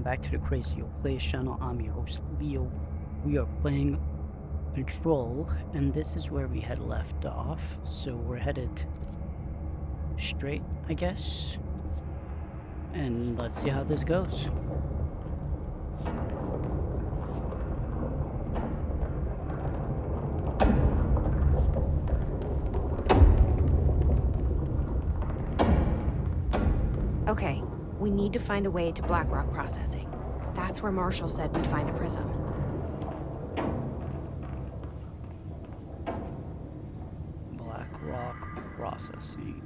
back to the Crazy Old Plays channel. I'm your host, Leo. We are playing Control, and this is where we had left off. So we're headed straight, I guess. And let's see how this goes. Okay, we need to find a way to Blackrock processing. That's where Marshall said we'd find a prism. Blackrock processing.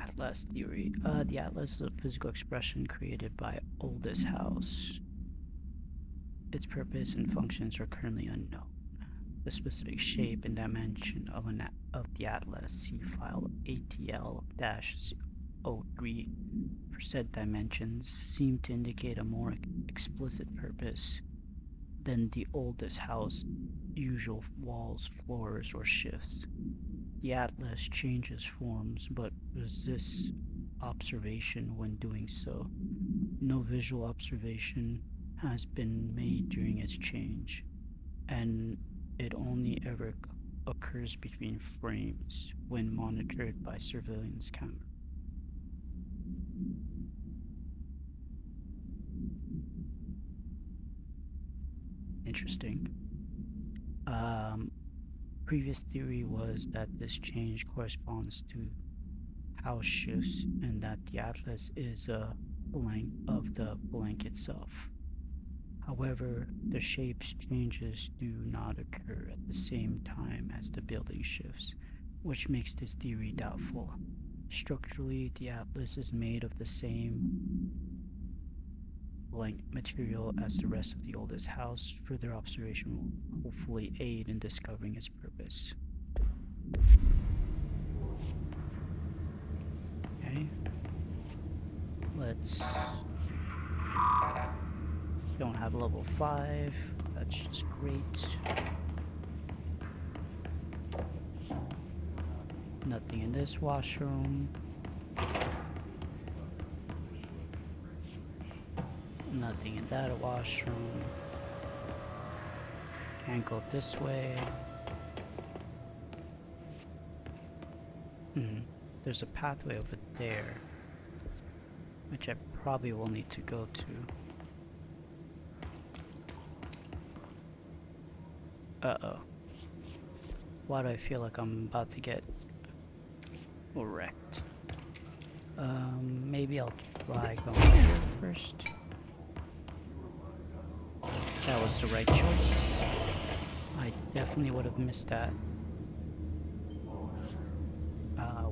Atlas theory. The atlas is a physical expression created by Oldest House. Its purpose and functions are currently unknown. The specific shape and dimension of the atlas, see file ATL-03 for said dimensions, seem to indicate a more explicit purpose than the Oldest House usual walls, floors, or shifts. The atlas changes forms but resists observation when doing so. No visual observation has been made during its change, and it only ever occurs between frames when monitored by surveillance camera. Interesting. Previous theory was that this change corresponds to house shifts and that the atlas is a blank of the blank itself. However, the shape's changes do not occur at the same time as the building shifts, which makes this theory doubtful. Structurally, the atlas is made of the same blank material as the rest of the Oldest House. Further observation will hopefully aid in discovering its purpose. Okay. Let's... Don't have level 5, that's just great. Nothing in this washroom. Nothing in that washroom. Can't go this way. There's a pathway over there, which I probably will need to go to. Uh-oh. Why do I feel like I'm about to get wrecked? Maybe I'll try going here first. That was the right choice. I definitely would have missed that.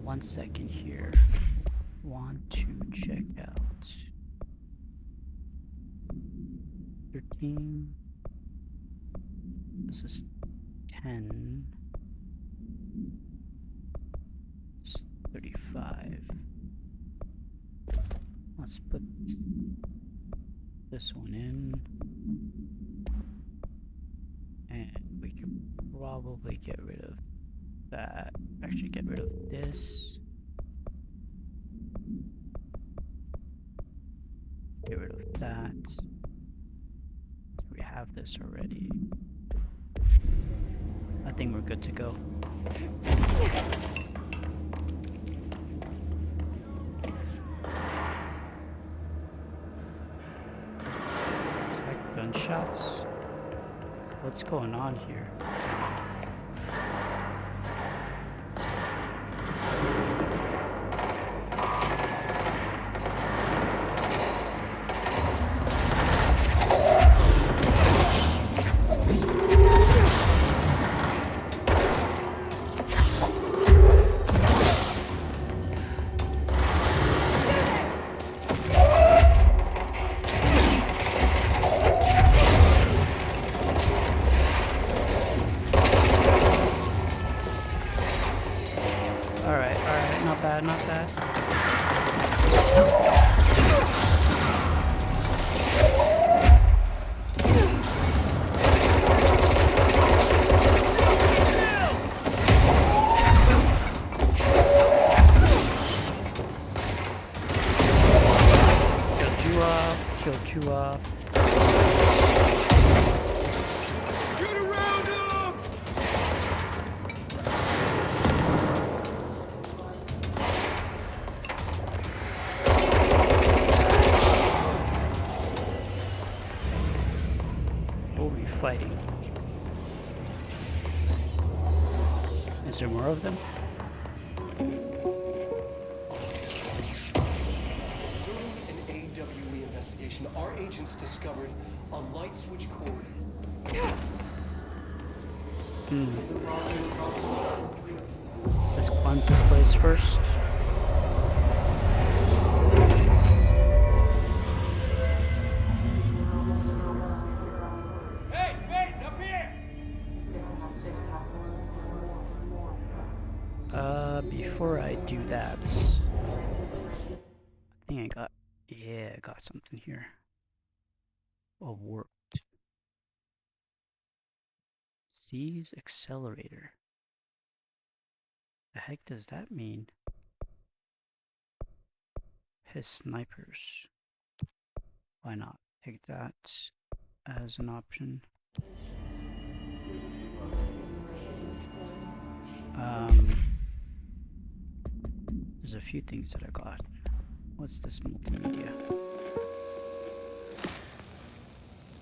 1 second here. Want to check out 13. This is 10. It's 35. Let's put this one in. And we can probably get rid of that. Actually, get rid of this. Get rid of that. We have this already. I think we're good to go. It's like gunshots. What's going on here? Not bad. Is there more of them? During an AWE investigation, our agents discovered a light switch cord. Let's cleanse this place first. Hey, wait, up here! Before I do that, I think I got something here. Oh, worked. Seize accelerator. The heck does that mean? His snipers. Why not take that as an option? There's a few things that I got. What's this multimedia?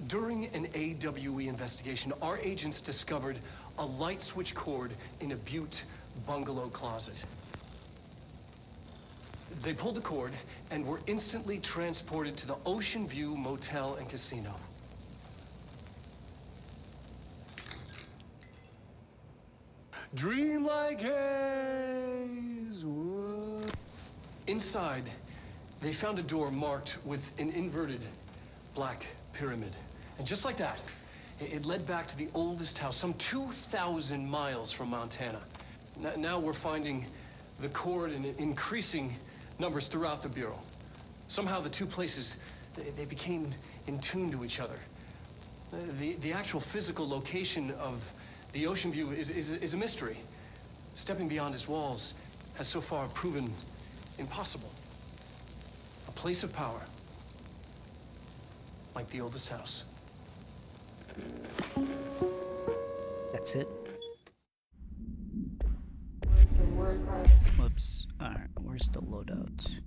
During an AWE investigation, our agents discovered a light switch cord in a Butte bungalow closet. They pulled the cord and were instantly transported to the Ocean View Motel and Casino. Dream like haze. Whoa. Inside, they found a door marked with an inverted black pyramid. And just like that, it led back to the oldest house, some 2,000 miles from Montana. Now we're finding the cord in increasing numbers throughout the Bureau. Somehow the two places, they became in tune to each other. The actual physical location of the Ocean View is a mystery. Stepping beyond its walls has so far proven impossible. A place of power, like the oldest house. That's it? Whoops. Alright, where's the loadout?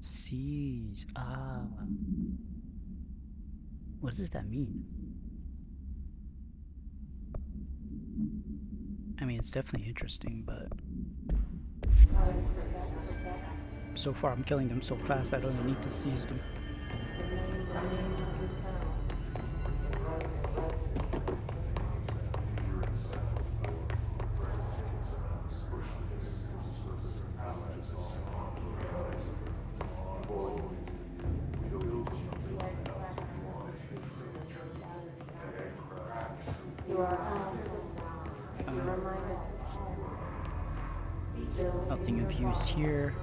Seize. Ah. What does that mean? I mean, it's definitely interesting, but so far I'm killing them so fast I don't even need to seize them. Nothing of use here.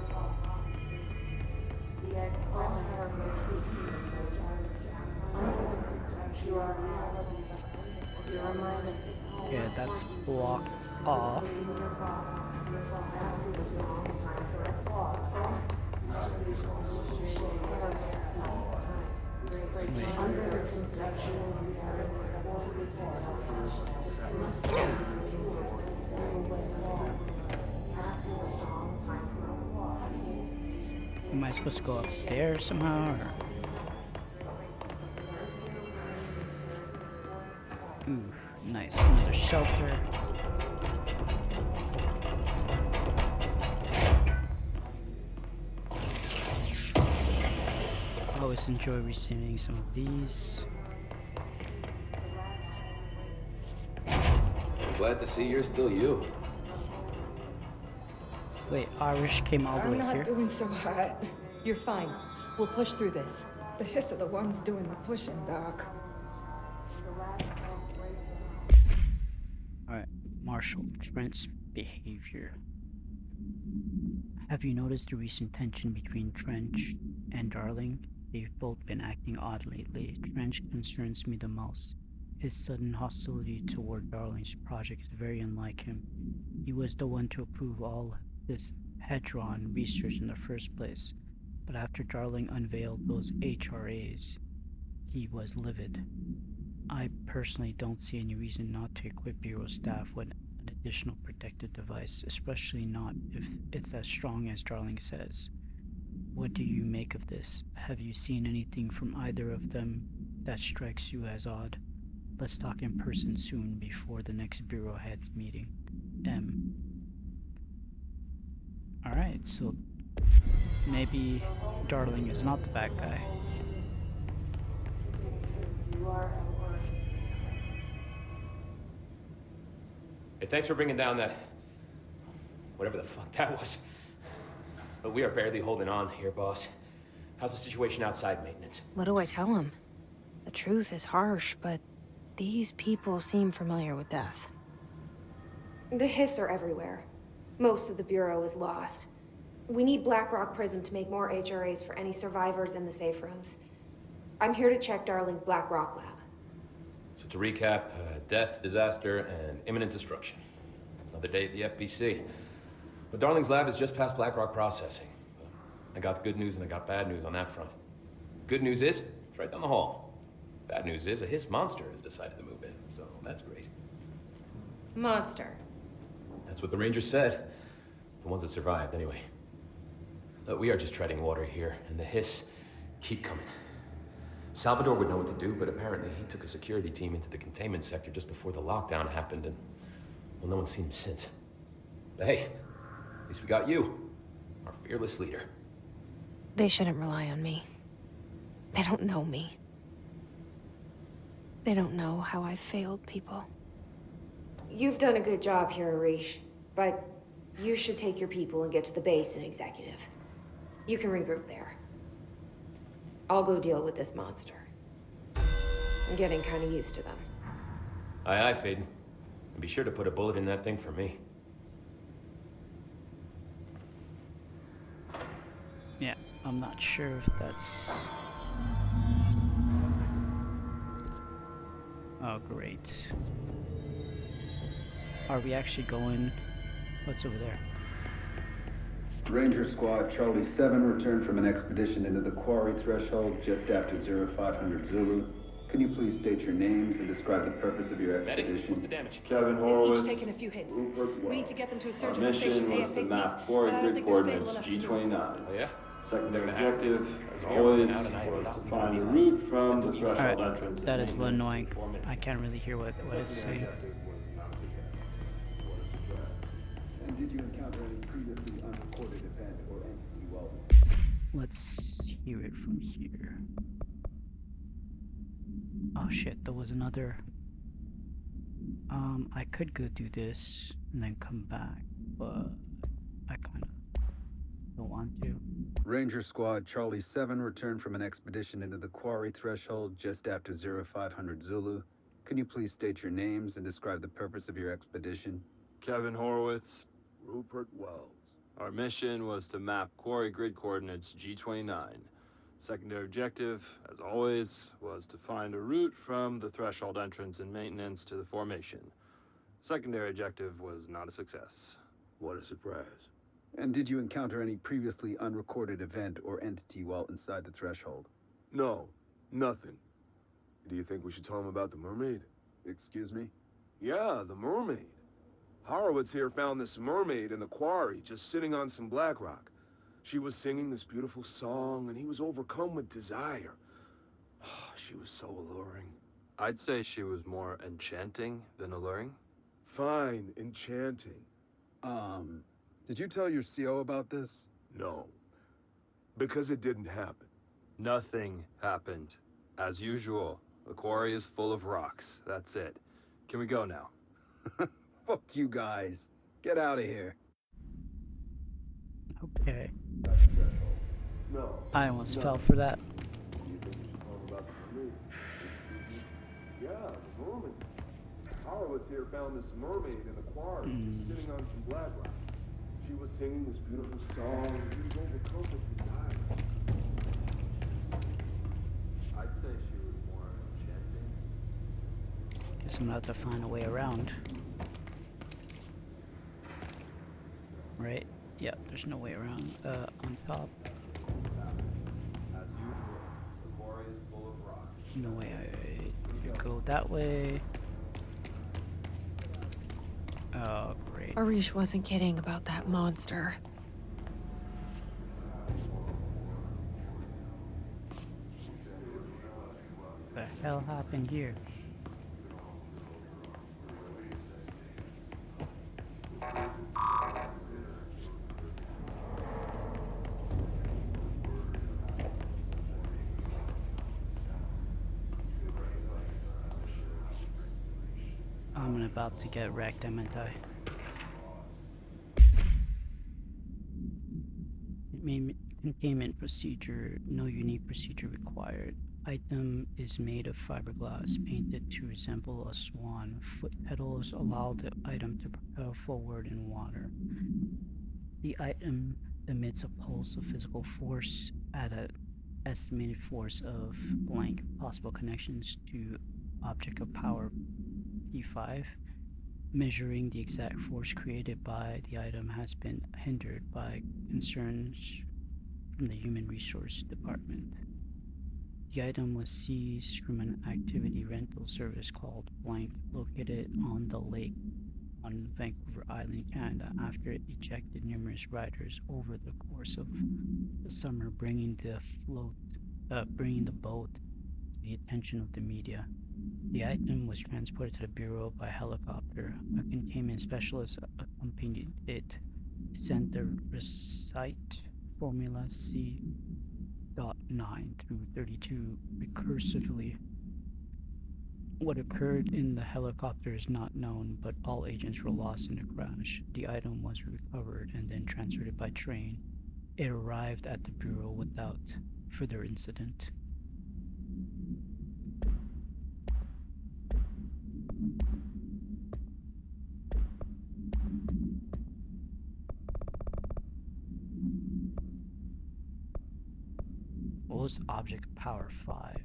Yeah, that's blocked off. Am I supposed to go up there somehow, or? Ooh, nice. Another shelter. I always enjoy receiving some of these. Glad to see you're still you. Wait, Irish came all the way I'm not here? doing so hot. You're fine. We'll push through this. The hiss are the ones doing the pushing, Doc. Alright, Marshall, Trent's behavior. Have you noticed the recent tension between Trench and Darling? They've both been acting odd lately. Trench concerns me the most. His sudden hostility toward Darling's project is very unlike him. He was the one to approve all this Hedron research in the first place, but after Darling unveiled those HRAs, he was livid. I personally don't see any reason not to equip Bureau staff with an additional protective device, especially not if it's as strong as Darling says. What do you make of this? Have you seen anything from either of them that strikes you as odd? Let's talk in person soon before the next bureau heads meeting. M. Alright, so maybe Darling is not the bad guy. Hey, thanks for bringing down that... whatever the fuck that was. But we are barely holding on here, boss. How's the situation outside maintenance? What do I tell him? The truth is harsh, but these people seem familiar with death. The Hiss are everywhere. Most of the Bureau is lost. We need Blackrock Prism to make more HRAs for any survivors in the safe rooms. I'm here to check Darling's Blackrock lab. So to recap, death, disaster, and imminent destruction. Another day at the FBC. But Darling's lab is just past Blackrock processing. But I got good news and I got bad news on that front. Good news is, it's right down the hall. Bad news is, a Hiss monster has decided to move in, so that's great. Monster. That's what the Rangers said. The ones that survived, anyway. But we are just treading water here, and the Hiss keep coming. Salvador would know what to do, but apparently he took a security team into the containment sector just before the lockdown happened, and, well, no one's seen him since. But hey, at least we got you, our fearless leader. They shouldn't rely on me. They don't know me. They don't know how I've failed people. You've done a good job here, Arish, but you should take your people and get to the base in Executive. You can regroup there. I'll go deal with this monster. I'm getting kind of used to them. Aye, aye, Faden. And be sure to put a bullet in that thing for me. Yeah, I'm not sure if that's... Oh, great. Are we actually going... What's over there? Ranger Squad Charlie 7 returned from an expedition into the quarry threshold just after 0500 Zulu. Can you please state your names and describe the purpose of your expedition? Medic, what's the damage? Kevin They've Horowitz. each taken a few hits. Rupert We need Wells. to get them to a Our surgical station mission was to ASAP. map quarry but I don't grid think they're stable coordinates enough to move. G29. Oh, yeah? Secondary They're gonna have to. objective, as You're always, running out and I was have to not find a moved route from the Alright, threshold entrance. That and is a little maintenance annoying. to the formation. I can't really hear what it's saying. And did you encounter any previously unrecorded event or entity while... Let's hear it from here. Oh shit, there was another... I could go do this and then come back, but I kind of don't want to. Ranger Squad Charlie 7 returned from an expedition into the quarry threshold just after 0500 Zulu. Can you please state your names and describe the purpose of your expedition? Kevin Horowitz. Rupert Wells. Our mission was to map quarry grid coordinates G29. Secondary objective, as always, was to find a route from the threshold entrance and maintenance to the formation. Secondary objective was not a success. What a surprise. And did you encounter any previously unrecorded event or entity while inside the threshold? No, nothing. Do you think we should tell him about the mermaid? Excuse me? Yeah, the mermaid. Horowitz here found this mermaid in the quarry, just sitting on some black rock. She was singing this beautiful song, and he was overcome with desire. She was so alluring. I'd say she was more enchanting than alluring. Fine, enchanting. Did you tell your CO about this? No, because it didn't happen. Nothing happened. As usual, the quarry is full of rocks. That's it. Can we go now? Fuck you guys. Get out of here. Okay. No. I almost fell for that. Do you think we should tell him about the mermaid? Excuse me? Yeah, the mermaid. Horowitz here found this mermaid in the quarry, just sitting on some black rock. She was singing this beautiful song, and he was overcome with desire. I'd say she was more enchanting. Guess I'm gonna have to find a way around. Right? Yeah, there's no way around. On top. As usual, the quarry is full of rocks. No way I go that way. Oh, great. Arish wasn't kidding about that monster. What the hell happened here? I'm about to get wrecked, am I? Containment procedure. No unique procedure required. Item is made of fiberglass painted to resemble a swan. Foot pedals allow the item to propel forward in water. The item emits a pulse of physical force at an estimated force of blank. Possible connections to object of power P5. Measuring the exact force created by the item has been hindered by concerns from the Human Resource Department. The item was seized from an activity rental service called Blank, located on the lake on Vancouver Island, Canada, after it ejected numerous riders over the course of the summer, bringing the boat to the attention of the media. The item was transported to the Bureau by helicopter. A containment specialist accompanied it, sent the recite formula C.9 through 32 recursively. What occurred in the helicopter is not known, but all agents were lost in the crash. The item was recovered and then transported by train. It arrived at the Bureau without further incident. What was object power 5?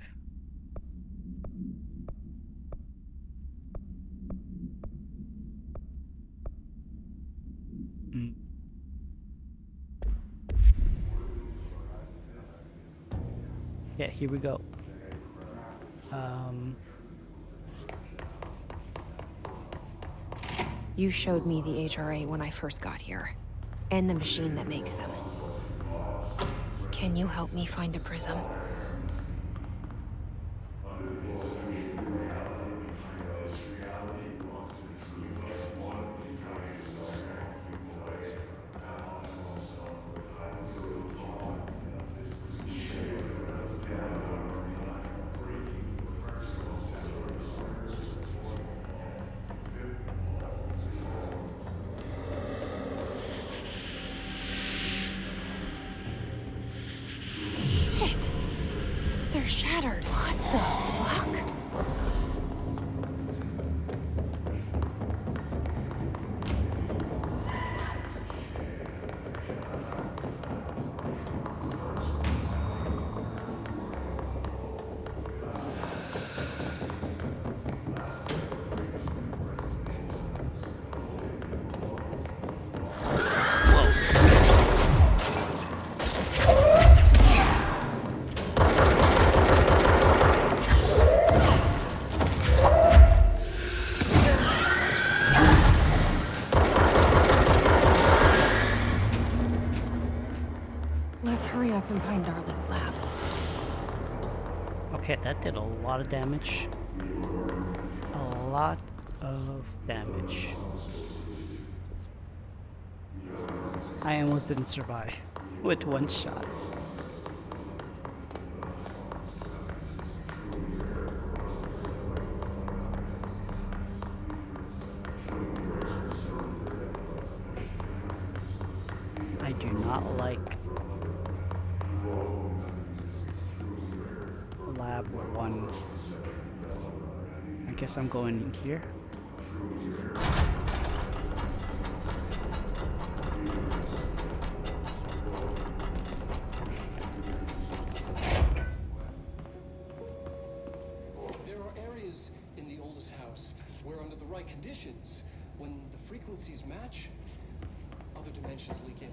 Yeah, here we go. You showed me the HRA when I first got here, and the machine that makes them. Can you help me find a prism? They're shattered. What the fuck? Let's hurry up and find Darling's lab. Okay, that did a lot of damage. A lot of damage. I almost didn't survive with one shot. I do not like lab 1. I guess I'm going in here. There are areas in the oldest house where, under the right conditions, when the frequencies match, other dimensions leak in.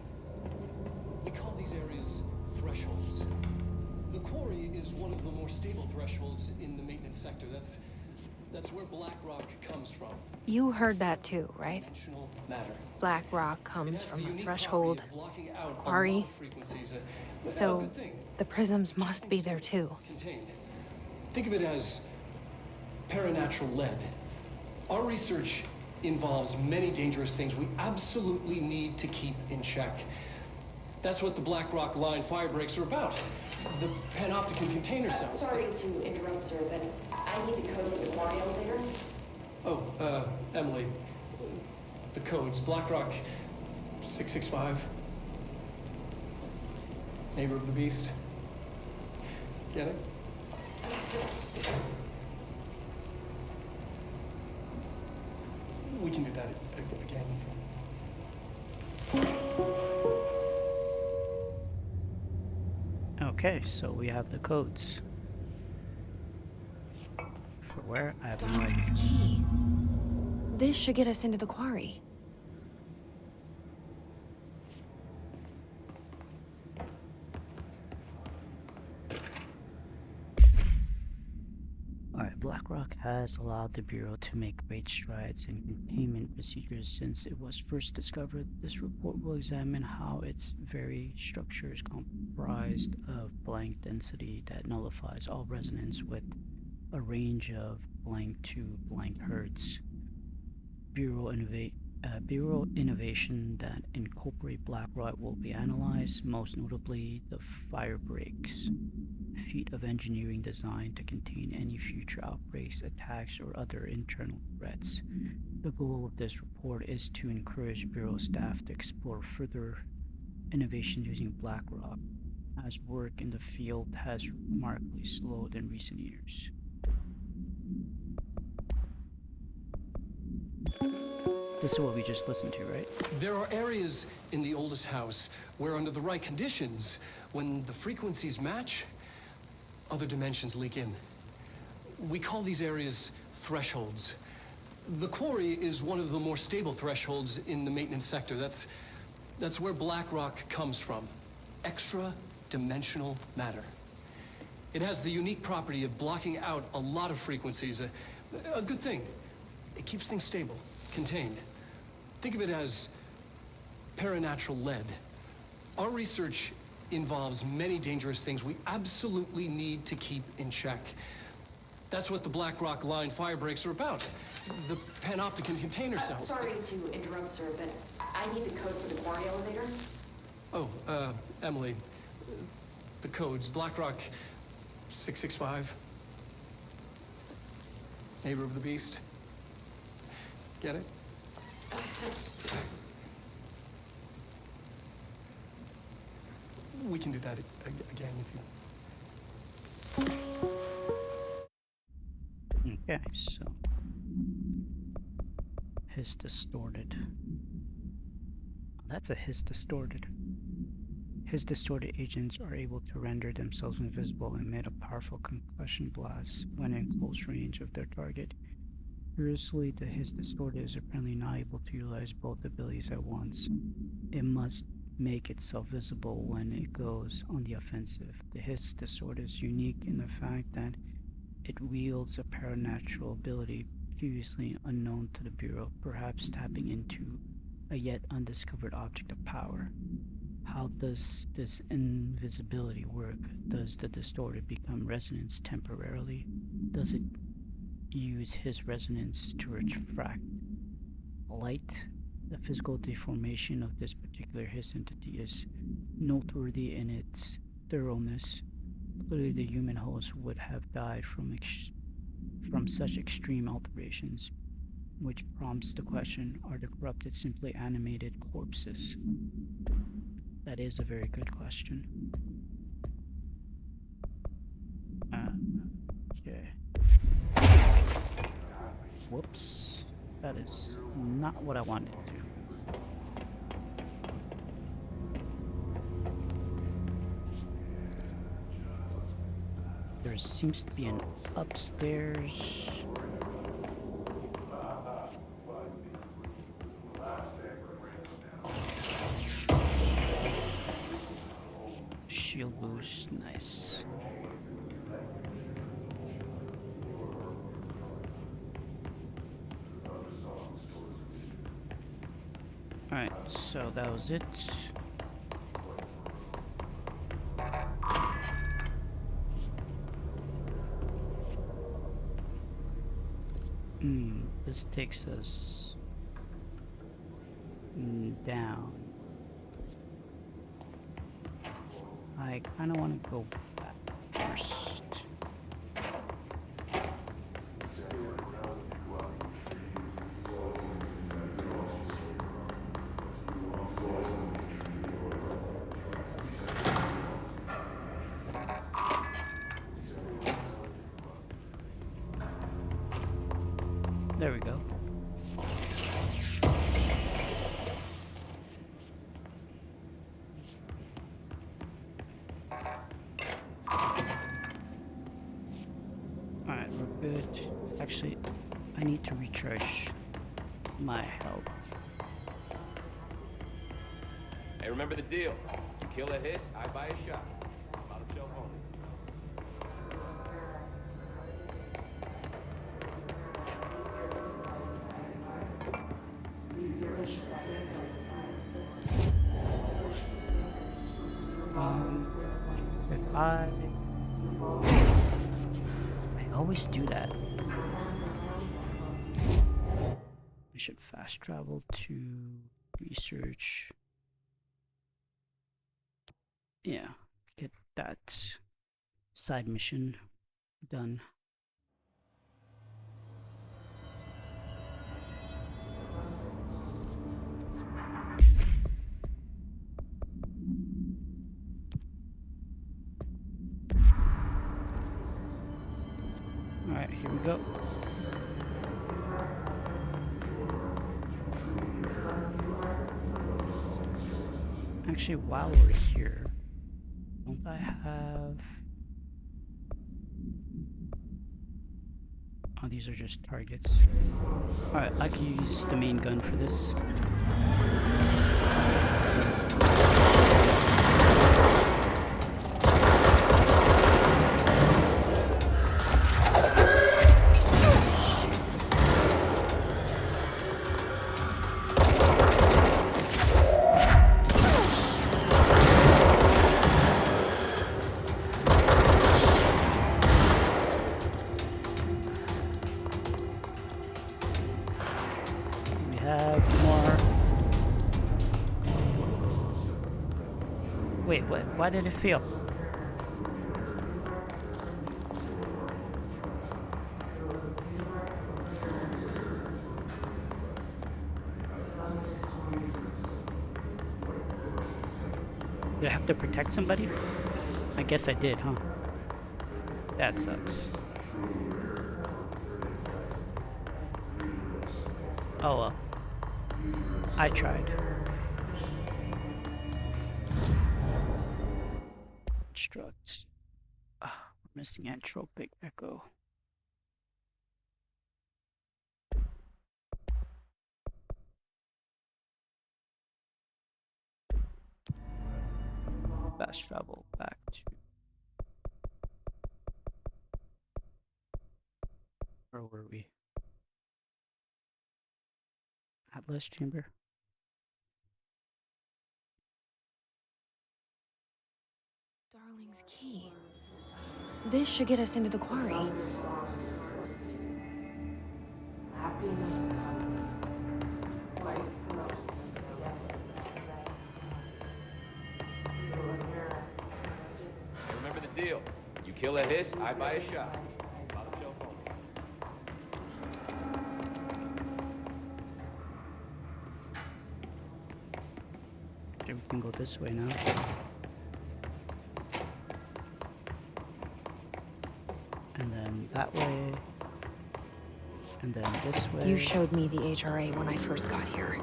We call these areas thresholds. The quarry is one of the more stable thresholds in the maintenance sector. That's where black rock comes from. You heard that too, right? Dimensional matter. Black rock comes from a threshold, quarry. So So the prisms must be there too. contained. Think of it as paranatural lead. Our research involves many dangerous things we absolutely need to keep in check. That's what the Black Rock Line fire breaks are about. The panopticon container cells. Sorry to interrupt, sir, but I need the code for the quarry elevator. Emily. The codes. BlackRock 665. Neighbor of the Beast. Get it? We can do that again. Okay, so we have the codes. For where? I have no idea. Darwin's key. This should get us into the quarry. Alright, BlackRock has allowed the Bureau to make great strides in containment procedures since it was first discovered. This report will examine how its very structure is comprised of blank density that nullifies all resonance with a range of blank to blank hertz. Bureau innovation that incorporate BlackRock will be analyzed, most notably the fire breaks, feat of engineering designed to contain any future outbreaks, attacks, or other internal threats. The goal of this report is to encourage Bureau staff to explore further innovations using BlackRock, as work in the field has remarkably slowed in recent years. This is what we just listened to, right? There are areas in the oldest house where, under the right conditions, when the frequencies match, other dimensions leak in. We call these areas thresholds. The quarry is one of the more stable thresholds in the maintenance sector. That's where BlackRock comes from. Extra-dimensional matter. It has the unique property of blocking out a lot of frequencies. A good thing. It keeps things stable, contained. Think of it as paranatural lead. Our research involves many dangerous things we absolutely need to keep in check. That's what the BlackRock line fire breaks are about. The panopticon container cells. Sorry to interrupt, sir, but I need the code for the quarry elevator. Emily. The codes. BlackRock 665. Neighbor of the Beast. Get it? We can do that again if you... Okay, so his distorted. That's a his distorted. His distorted agents are able to render themselves invisible and emit a powerful concussion blast when in close range of their target. Curiously, the his distorted is apparently not able to utilize both abilities at once. It must make itself visible when it goes on the offensive. The his distorted is unique in the fact that it wields a paranatural ability previously unknown to the Bureau, perhaps tapping into a yet undiscovered object of power. How does this invisibility work? Does the distorted become resonance temporarily? Does it use his resonance to refract light? The physical deformation of this particular his entity is noteworthy in its thoroughness. Clearly the human host would have died from such extreme alterations, which prompts the question, are the corrupted simply animated corpses? That is a very good question. Okay. Whoops. That is not what I wanted to do. There seems to be an upstairs. Shield boost, nice. Alright, so that was it. This takes us down. I kind of want to go back first. There we go. Alright, we're good. Actually, I need to recharge my health. Hey, remember the deal. You kill a hiss, I buy a shot. Bottom shelf only. If I always do that. I should fast travel to research. Yeah, get that side mission done. Alright, here we go. Actually, while we're here, don't I have... Oh, these are just targets. Alright, I can use the main gun for this. Wait, what? Why did it fail? Did I have to protect somebody? I guess I did, huh? That sucks. Oh well. I tried. Construct. Ah, we're missing entropic echo. Fast travel back to... Where were we? Atlas chamber. Darling's key. This should get us into the quarry. Remember the deal. You kill a hiss, I buy a shot. Bottom shelf only. Okay, we can go this way now. And then that way. And then this way. You showed me the HRA when I first got here,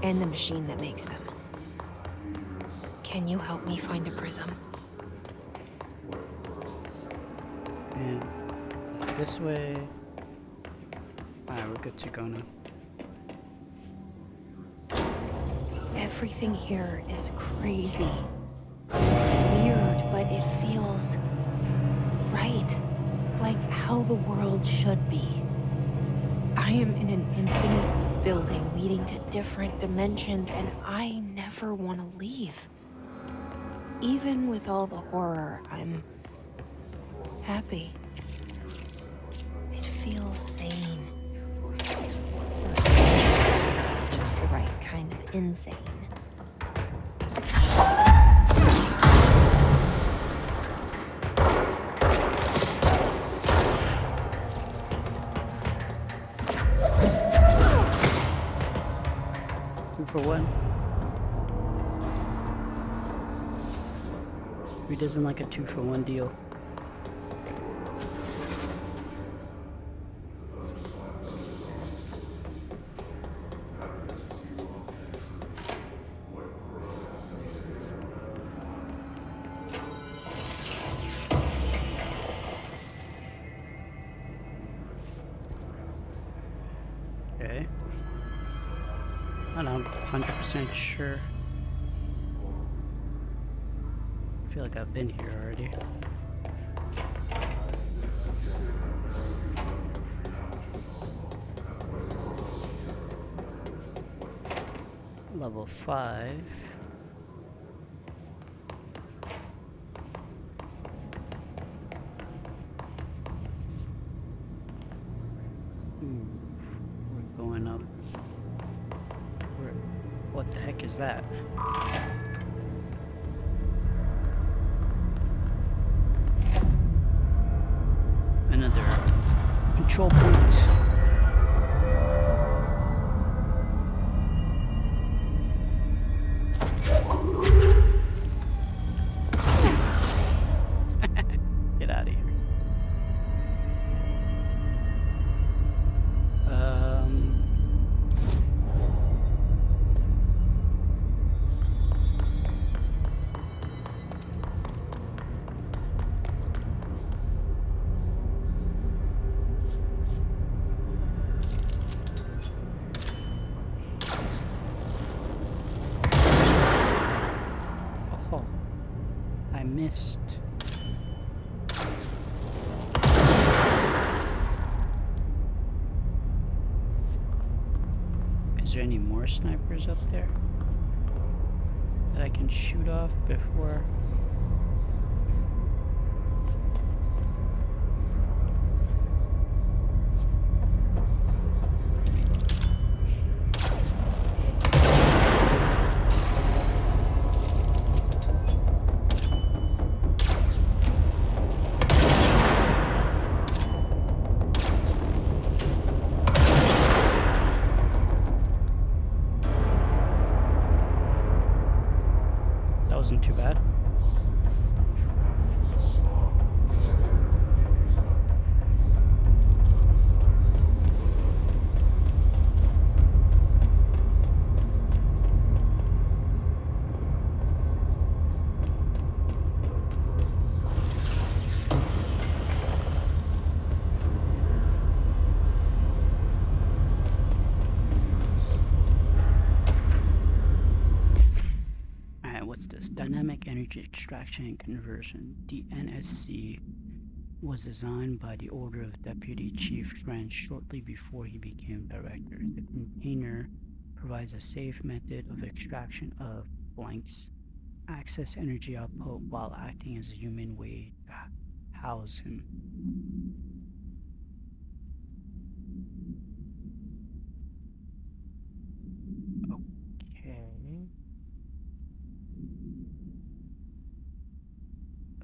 and the machine that makes them. Can you help me find a prism? And this way. Alright, we're good to go now. Everything here is crazy. Weird, but it feels right. Like how the world should be. I am in an infinite building leading to different dimensions, and I never want to leave. Even with all the horror, I'm happy. It feels sane. Just the right kind of insane. 2-for-1. Who doesn't like a 2-for-1 deal? right? I'm not 100% sure. I feel like I've been here already. Level 5. We're going up. What the heck is that? Another control point. Get out of here. Oh, I missed. Is there any more snipers up there that I can shoot off before? That wasn't too bad. What's this? Dynamic Energy Extraction and Conversion. The NSC was designed by the order of Deputy Chief French shortly before he became director. The container provides a safe method of extraction of blanks, access energy output while acting as a human way to house him.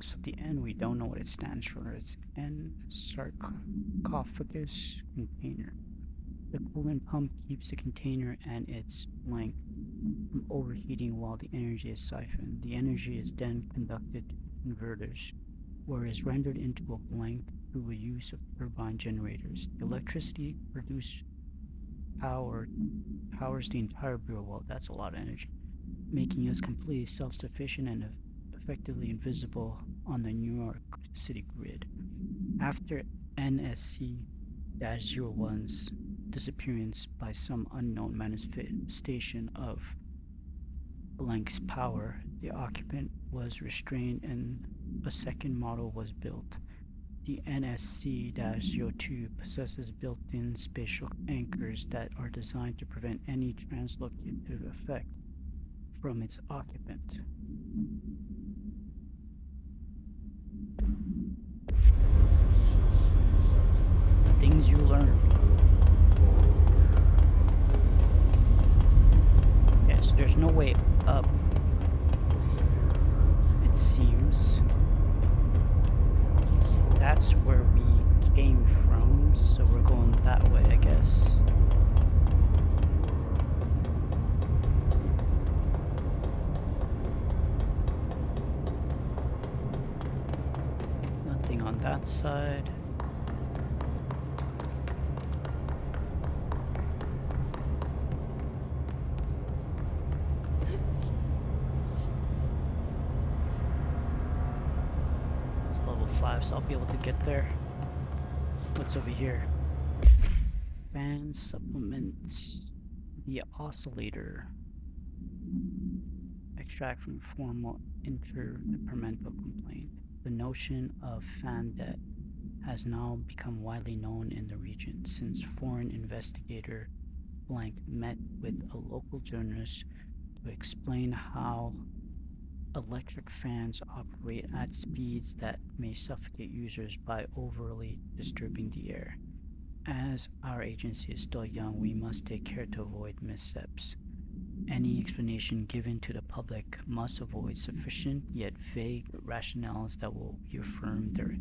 So the N, we don't know what it stands for. It's N sarcophagus container. The coolant pump keeps the container and its blank from overheating while the energy is siphoned. The energy is then conducted to converters, where it is rendered into a blank through the use of turbine generators. The electricity produced powers the entire bureau. Well, that's a lot of energy, making us completely self-sufficient and effectively invisible on the New York City grid. After NSC-01's disappearance by some unknown manifestation of blank's power, the occupant was restrained and a second model was built. The NSC-02 possesses built-in spatial anchors that are designed to prevent any translocative effect from its occupant. Things you learn. Yes, there's no way up, it seems. That's where we came from, so we're going that way, I guess. Nothing on that side. It's level 5, so I'll be able to get there. What's over here? fan supplements the oscillator extract from formal interdepartmental complaint. The notion of fan debt has now become widely known in the region since foreign investigator blank met with a local journalist to explain how electric fans operate at speeds that may suffocate users by overly disturbing the air. As our agency is still young, we must take care to avoid missteps. Any explanation given to the public must avoid sufficient yet vague rationales that will reaffirm their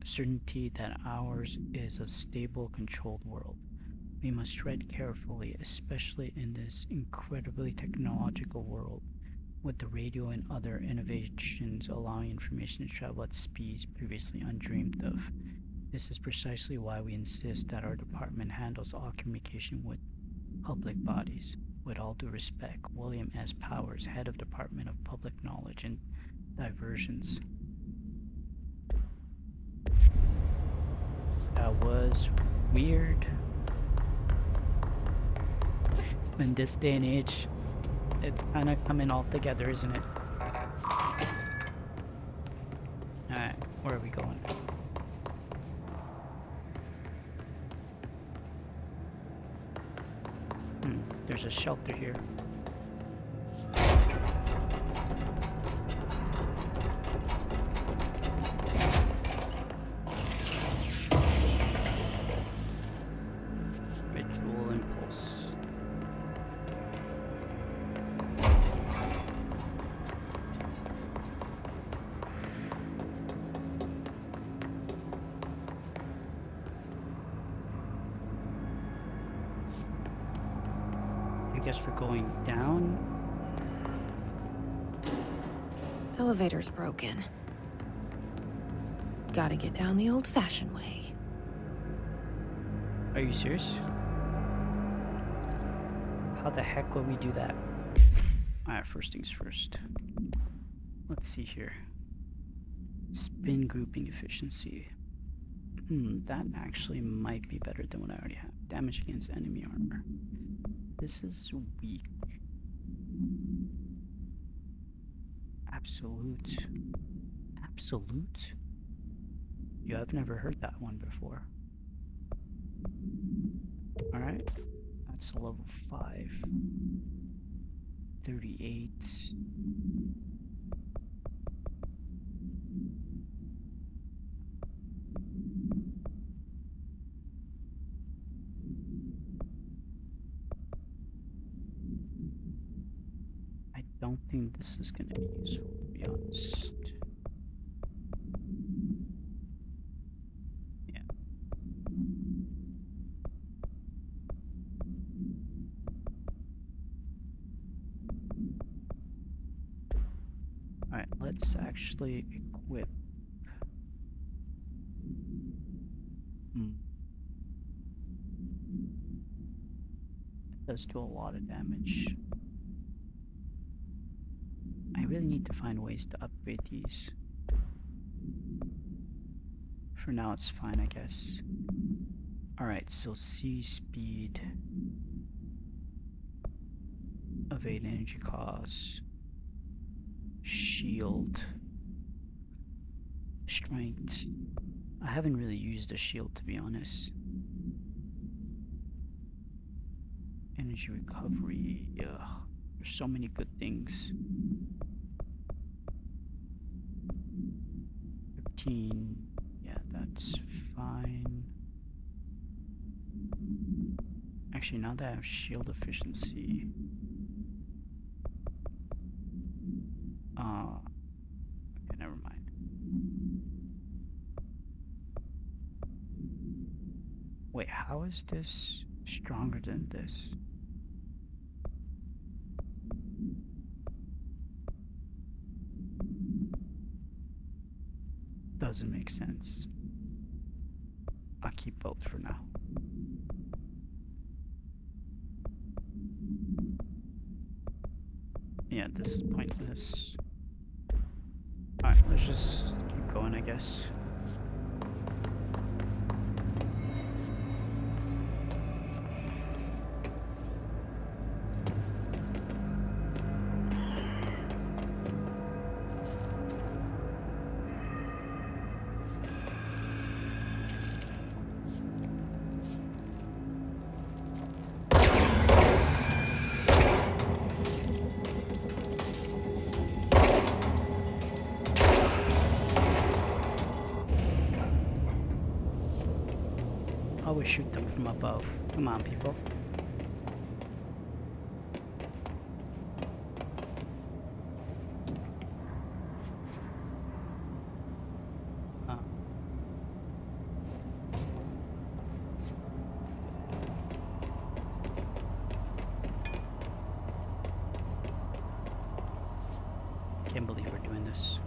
certainty that ours is a stable, controlled world. We must tread carefully, especially in this incredibly technological world, with the radio and other innovations allowing information to travel at speeds previously undreamed of. This is precisely why we insist that our department handles all communication with public bodies. With all due respect, William S. Powers, Head of Department of Public Knowledge and Diversions. That was weird. In this day and age, it's kind of coming all together, isn't it? Alright, where are we going? There's a shelter here. Ritual impulse. I guess we're going down. Elevator's broken. Gotta get down the old-fashioned way. Are you serious? How the heck will we do that? Alright, first things first. Let's see here. Spin grouping efficiency. That actually might be better than what I already have. Damage against enemy armor. This is weak. Absolute. Absolute? Yeah, I've never heard that one before. Alright. That's a level 5. 38. I don't think this is going to be useful, to be honest. Yeah. Alright, let's actually equip. It does do a lot of damage. I really need to find ways to upgrade these. For now, it's fine, I guess. Alright, so C speed. Evade energy costs. Shield. Strength. I haven't really used the shield, to be honest. Energy recovery. Ugh. There's so many good things. 15. Yeah, that's fine. Actually, now that I have shield efficiency. Okay, never mind. Wait, how is this stronger than this? Doesn't make sense. I'll keep both for now. Yeah, this is pointless. Alright, let's just keep going, I guess. always shoot them from above. Come on, people. Can't believe we're doing this.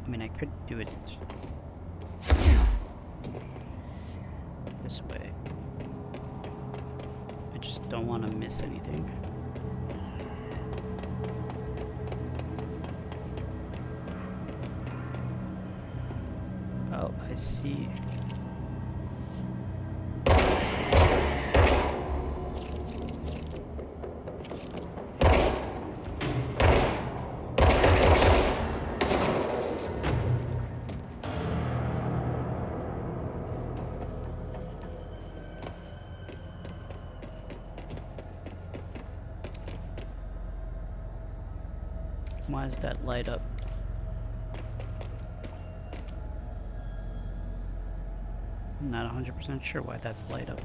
I mean, I could do it this way. I just don't want to miss anything. Oh, I see. Why does that light up? I'm not 100% sure why that's light up.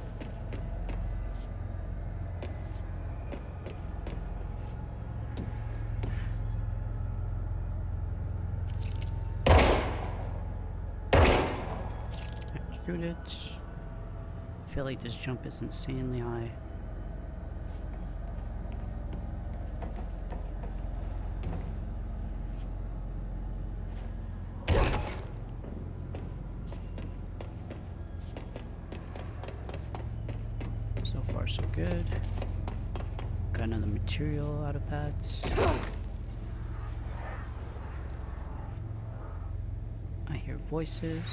Shoot it. I feel like this jump is insanely high. So far so good. Got another material out of that. I hear voices.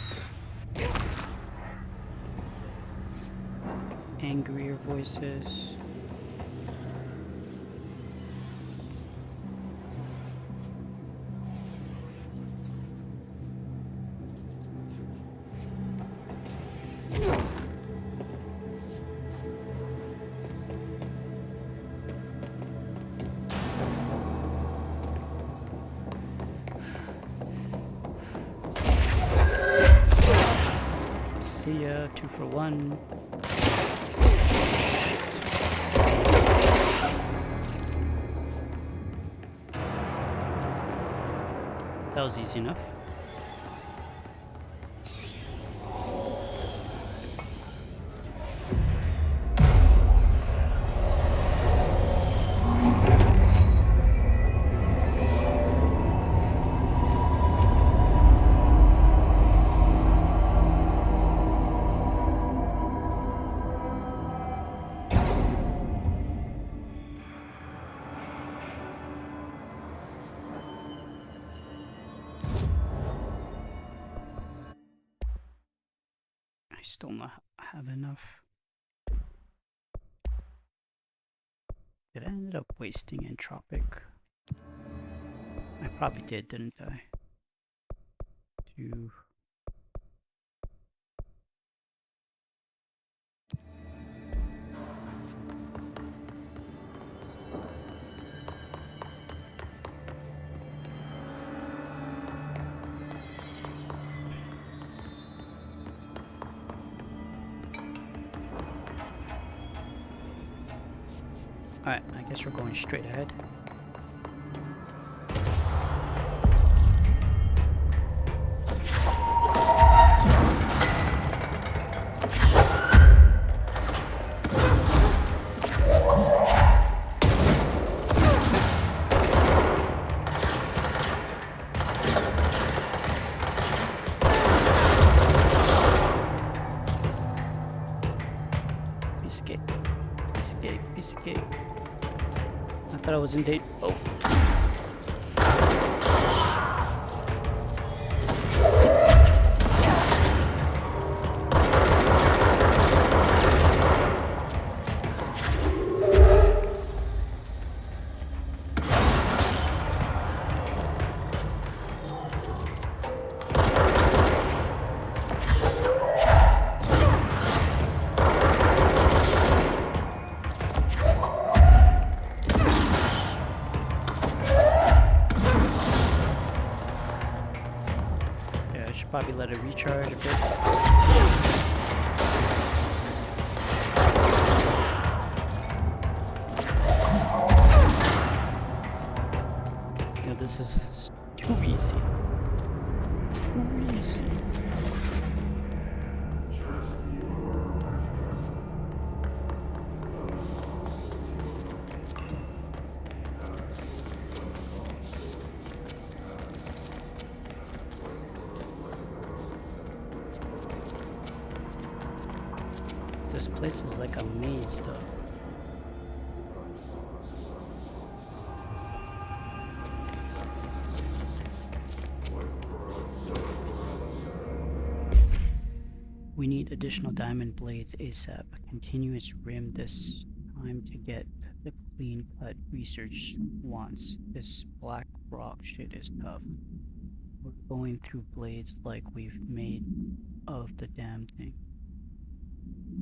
Angrier voices. See ya, 2 for 1. That was easy enough. I still not have enough. Did I end up wasting entropic? I probably didn't I? 2. Alright, I guess we're going straight ahead. Piece of cake. Piece of cake. Piece of cake. I thought I was in date. Oh. Probably let it recharge a bit. This place is like a maze, though. We need additional diamond blades ASAP. Continuous rim this time to get the clean cut research wants. This black rock shit is tough. We're going through blades like we've made of the damn thing.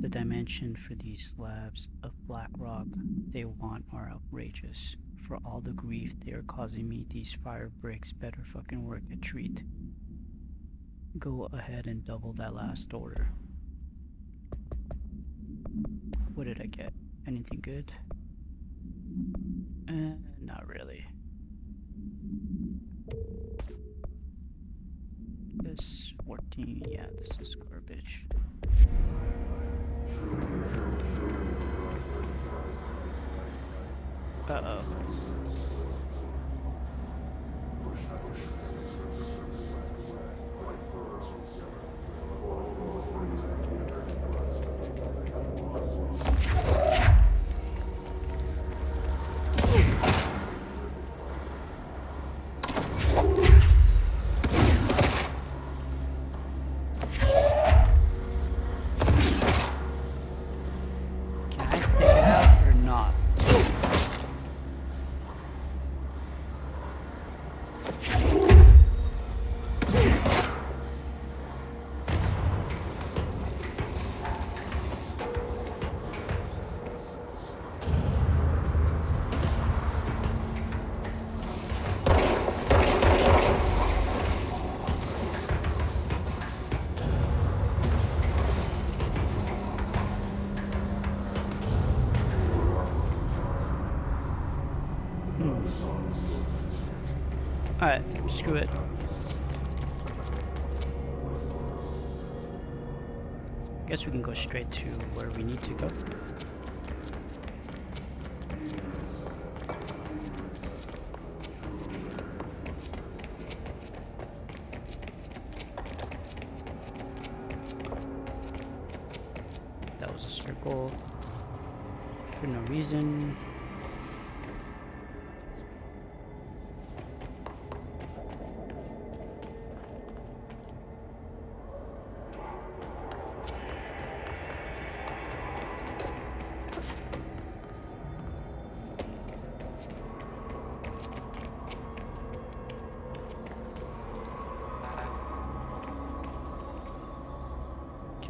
The dimension for these slabs of black rock they want are outrageous. For all the grief they are causing me, these fire bricks better fucking work a treat. Go ahead and double that last order. What did I get? Anything good? Not really. This 14, yeah, this is garbage. Uh-oh. Alright, screw it. Guess we can go straight to where we need to go. That was a circle for no reason.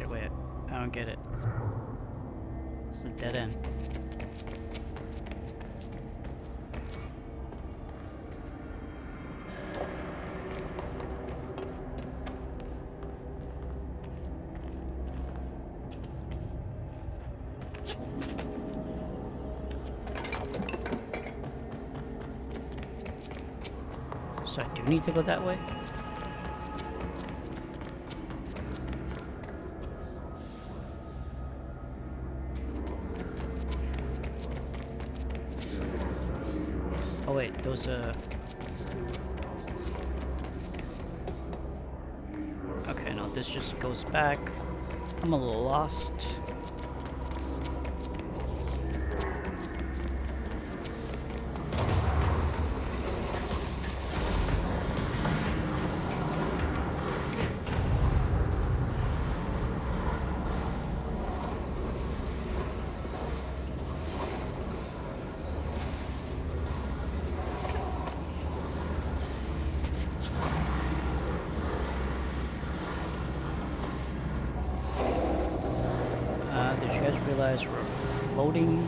Wait, I don't get it. It's a dead end. So I do need to go that way? Oh wait, those okay, no, this just goes back. I'm a little lost. Did you guys realize we're floating?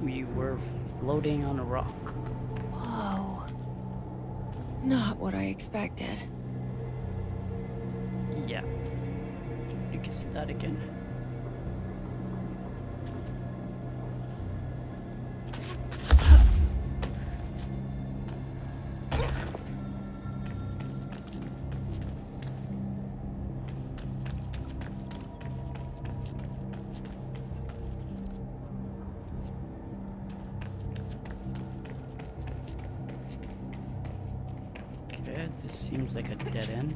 We were floating on a rock. Whoa. Not what I expected. Yeah. You can see that again. Okay, this seems like a dead end.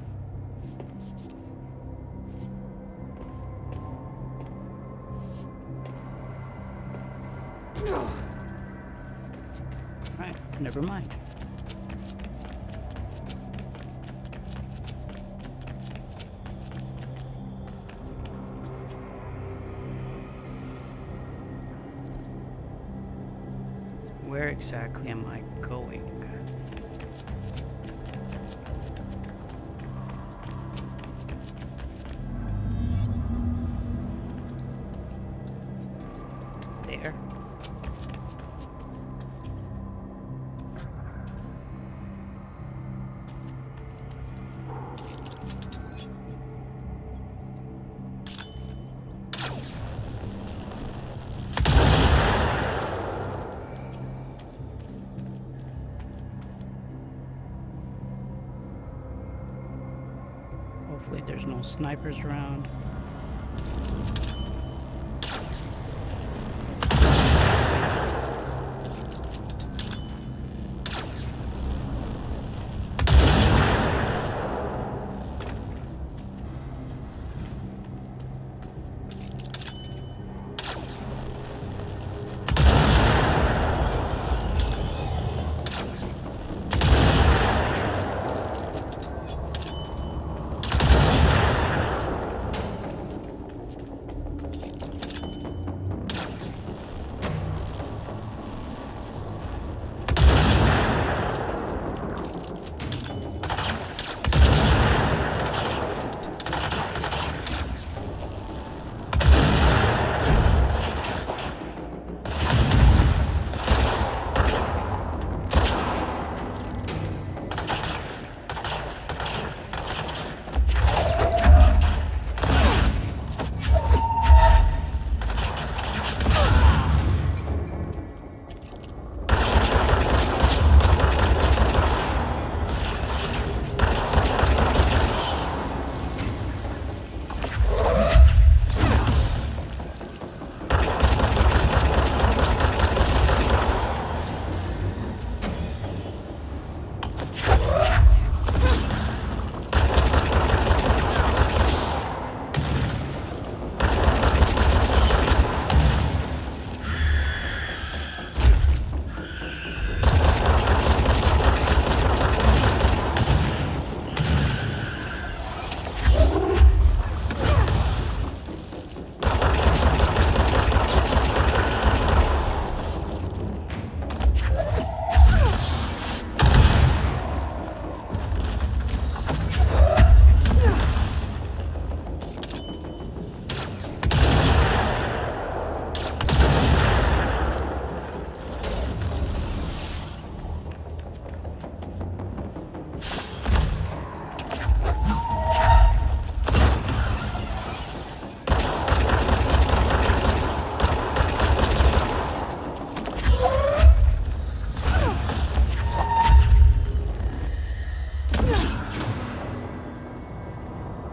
Alright, never mind. Where exactly am I going? There. Hopefully there's no snipers around.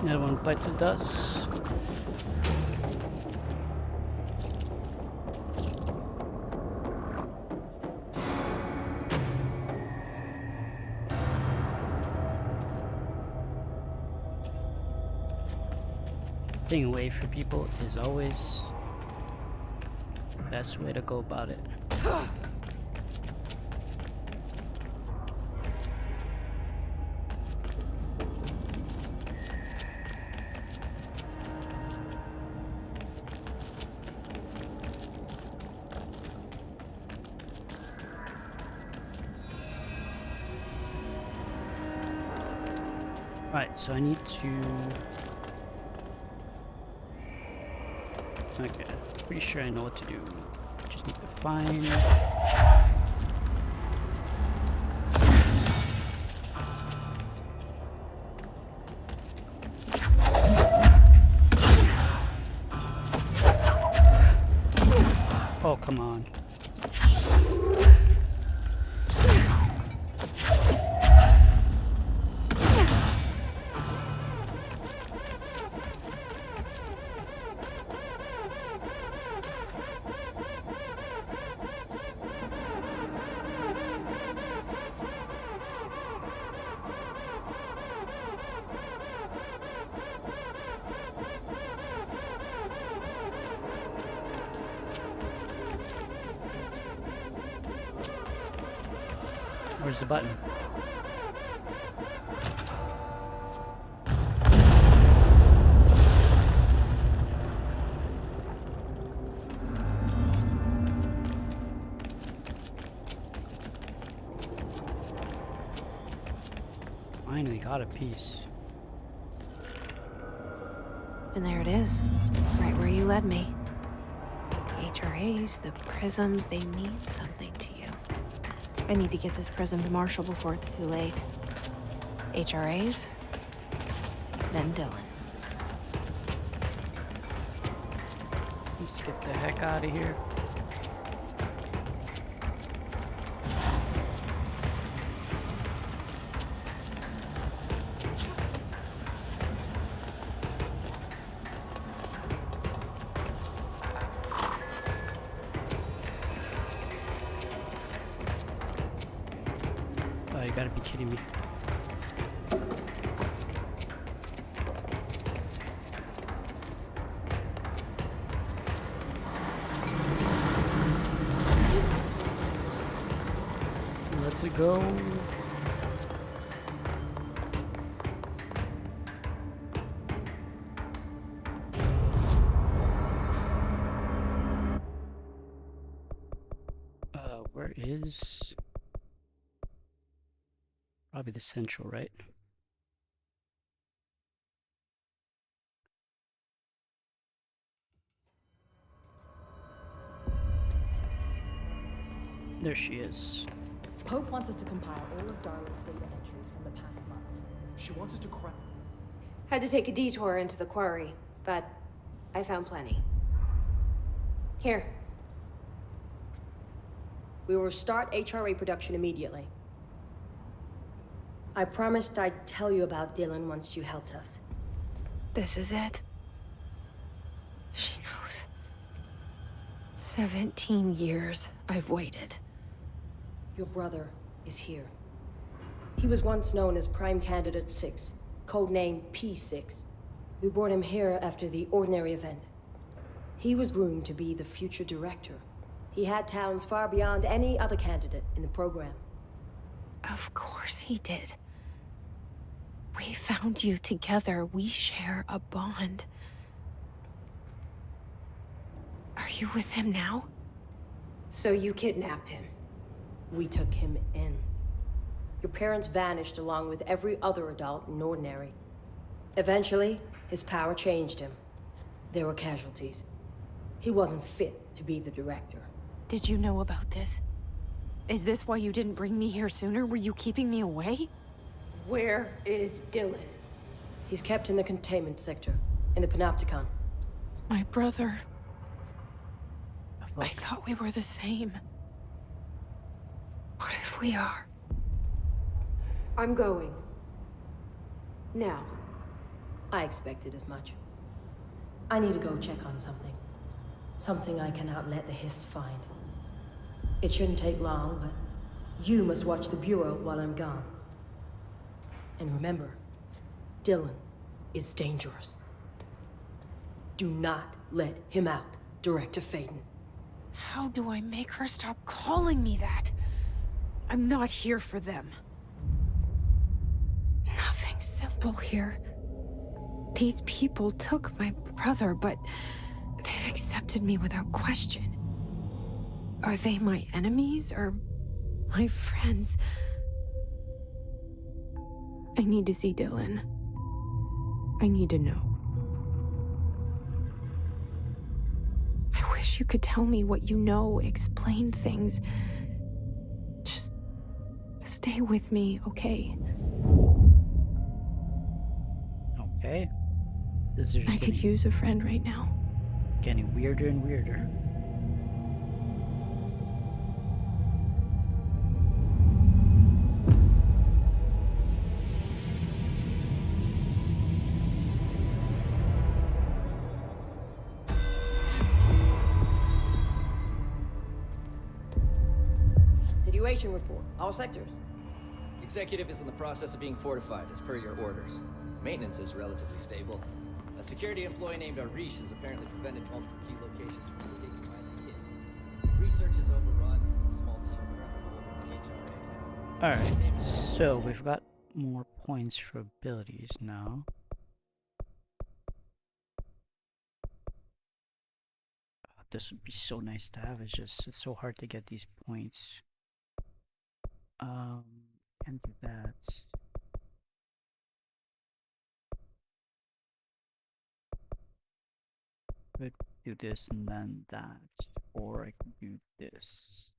Another one bites the dust. Staying away from people is always the best way to go about it. Right, so I need to... Okay, pretty sure I know what to do. Just need to find... Oh, come on. Where's the button? Finally got a piece. And there it is, right where you led me. The HRAs, the prisms, they mean something to you. I need to get this prism to Marshall before it's too late. HRAs, then Dylan. Let's get the heck out of here. Oh, you gotta be kidding me. Let's go. Where is... Probably the central, right? There she is. Pope wants us to compile all of Darla's data entries from the past month. She wants us to crack. Had to take a detour into the quarry, but I found plenty. Here. We will start HRA production immediately. I promised I'd tell you about Dylan once you helped us. This is it. She knows. 17 years I've waited. Your brother is here. He was once known as Prime Candidate 6, codenamed P6. We brought him here after the ordinary event. He was groomed to be the future director. He had talents far beyond any other candidate in the program. Of course he did. We found you together. We share a bond. Are you with him now? So you kidnapped him? We took him in. Your parents vanished along with every other adult in Ordinary. Eventually, his power changed him. There were casualties. He wasn't fit to be the director. Did you know about this? Is this why you didn't bring me here sooner? Were you keeping me away? Where is Dylan? He's kept in the containment sector, in the Panopticon. My brother. I thought we were the same. What if we are? I'm going. Now. I expected as much. I need to go check on something. Something I cannot let the Hiss find. It shouldn't take long, but you must watch the Bureau while I'm gone. And remember, Dylan is dangerous. Do not let him out, Director Faden. How do I make her stop calling me that? I'm not here for them. Nothing simple here. These people took my brother, but they've accepted me without question. Are they my enemies or my friends? I need to see Dylan. I need to know. I wish you could tell me what you know, explain things. Just stay with me, okay? Okay. This is I could use a friend right now. getting weirder and weirder. Situation report. All sectors. Executive is in the process of being fortified, as per your orders. Maintenance is relatively stable. A security employee named Arish has apparently prevented multiple key locations from being taken by the Hiss. Research is overrun. A small team currently holding the HRA down. Alright, so we've got more points for abilities now. This would be so nice to have, it's so hard to get these points. Can't do that. Could do this and then that, or I could do this.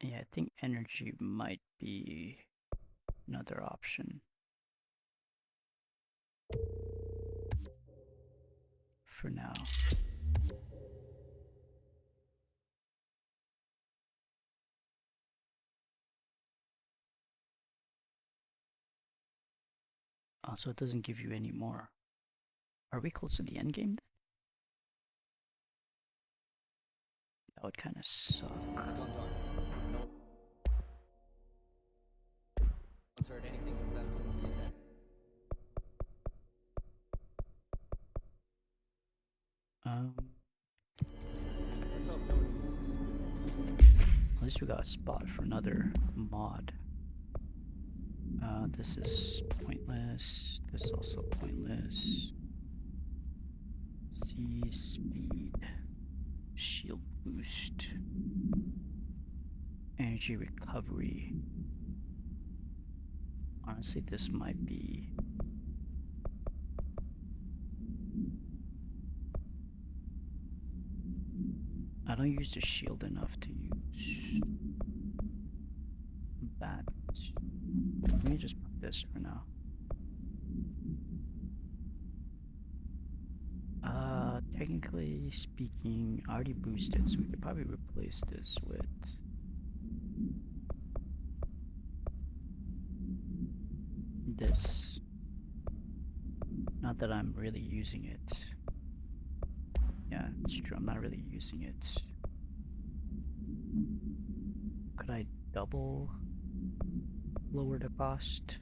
Yeah, I think energy might be another option for now. Also, it doesn't give you any more. Are we close to the end game then? That would kind of suck. It's gone dark. No one's heard anything from them since the attack. Let's hope no one uses. At least we got a spot for another mod. This is pointless. This is also pointless. C speed. Shield boost. Energy recovery. Honestly, this might be... I don't use the shield enough to use that. Let me just put this for now. Technically speaking, I already boosted, so we could probably replace this with this. Not that I'm really using it. Yeah, it's true, I'm not really using it. Could I double lower the cost?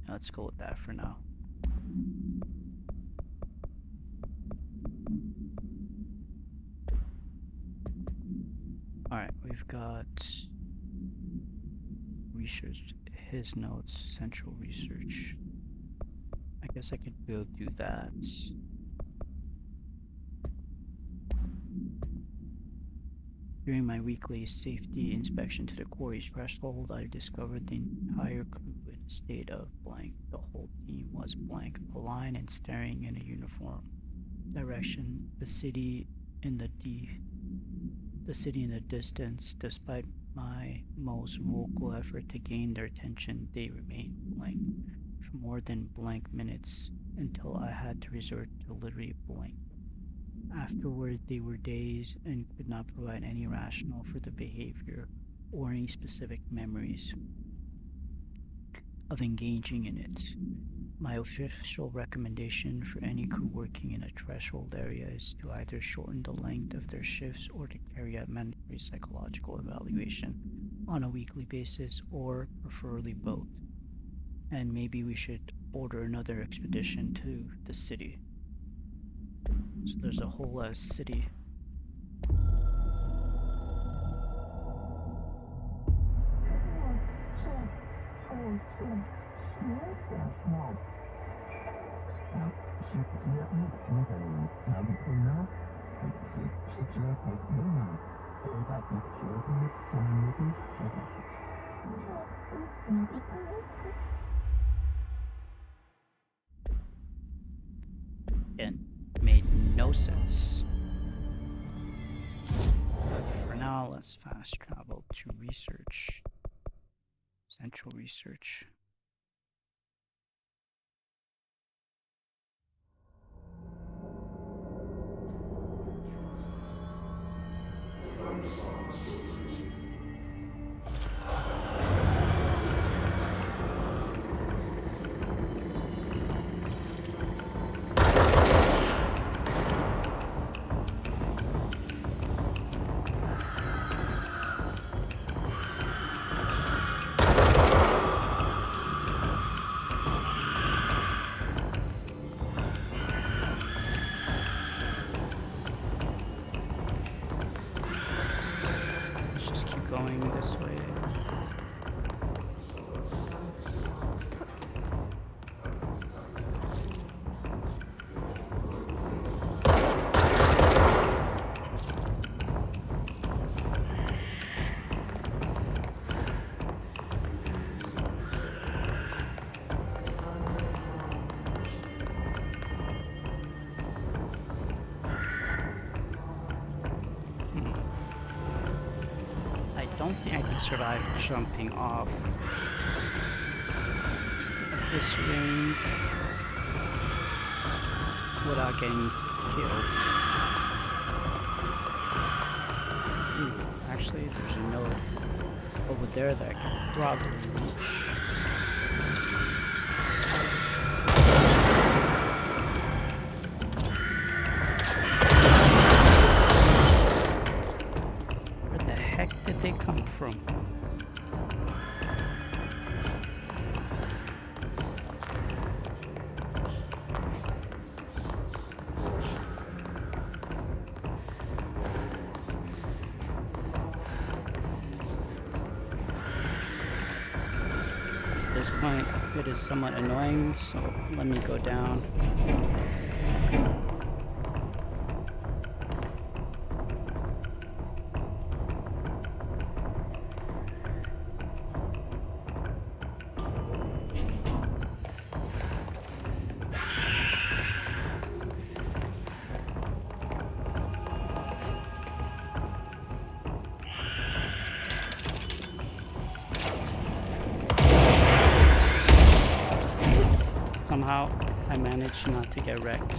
Let's go with that for now. Alright, we've got research, his notes, central research. I guess I could go do that. During my weekly safety inspection to the quarry's threshold, I discovered the entire crew in a state of blank. The whole team was blank, aligned and staring in a uniform direction. The city in the distance. Despite my most vocal effort to gain their attention, they remained blank for more than blank minutes until I had to resort to literally blank. Afterward, they were dazed and could not provide any rationale for the behavior or any specific memories of engaging in it. My official recommendation for any crew working in a threshold area is to either shorten the length of their shifts or to carry out mandatory psychological evaluation on a weekly basis, or preferably both. And maybe we should order another expedition to the city. So there's a whole city. And made no sense. For now, let's fast travel to research. Central research. going this way. I don't think I can survive jumping off at this range without getting killed. Ooh, actually, there's a note over there that I can probably reach. Where the heck did they come from? At this point, it is somewhat annoying, so let me go down. Somehow, I managed not to get wrecked.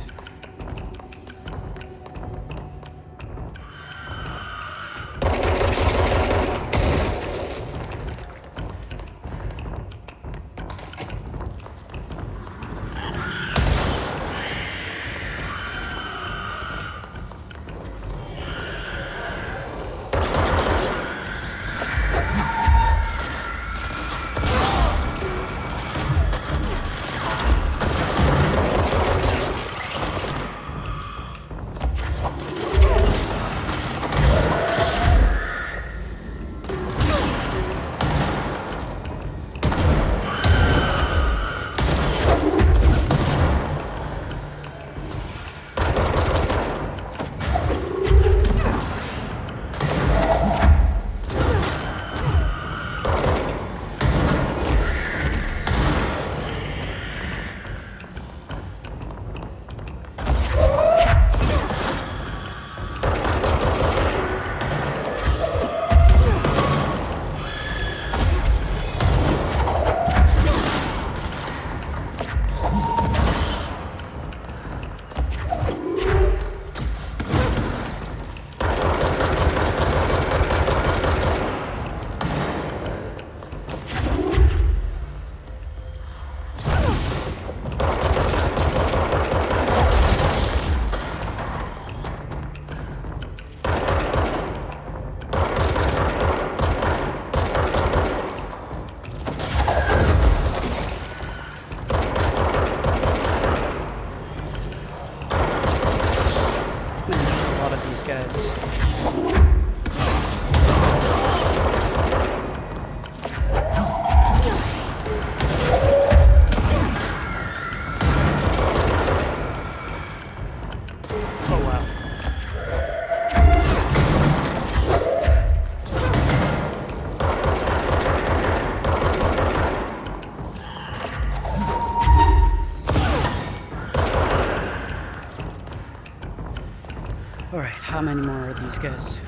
Alright, how many more are these guys?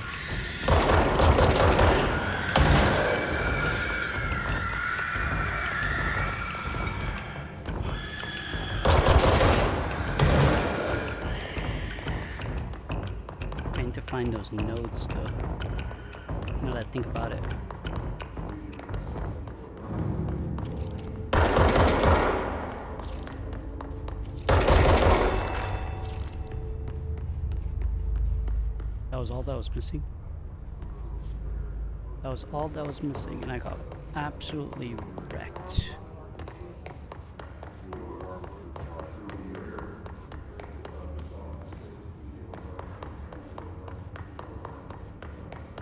I need to find those nodes though. Now that I think about it. That was all that was missing. That was all that was missing, and I got absolutely wrecked.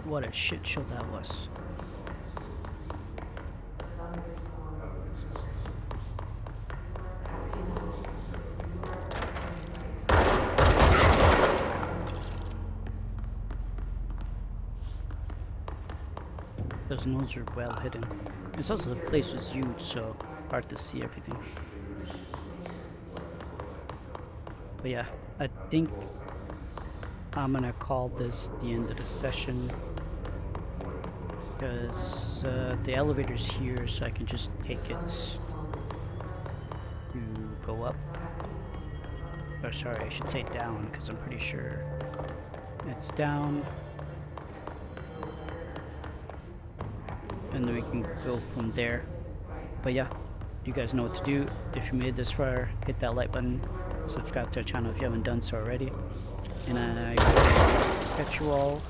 what a shit show that was. Those nodes are well hidden. It's also the place was huge, so hard to see everything. But yeah, I think I'm gonna call this the end of the session because the elevator's here, so I can just take it to go up. Or sorry, I should say down, because I'm pretty sure it's down. And then we can go from there. But yeah, you guys know what to do. If you made this far, hit that like button, subscribe to our channel if you haven't done so already, and I will catch you all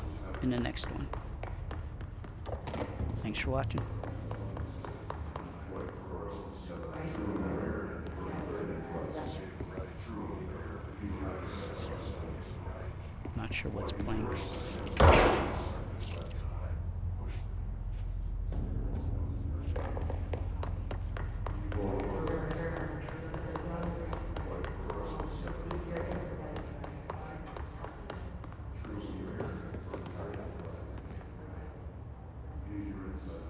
in the next one. Thanks for watching. Not sure what's playing. Inside.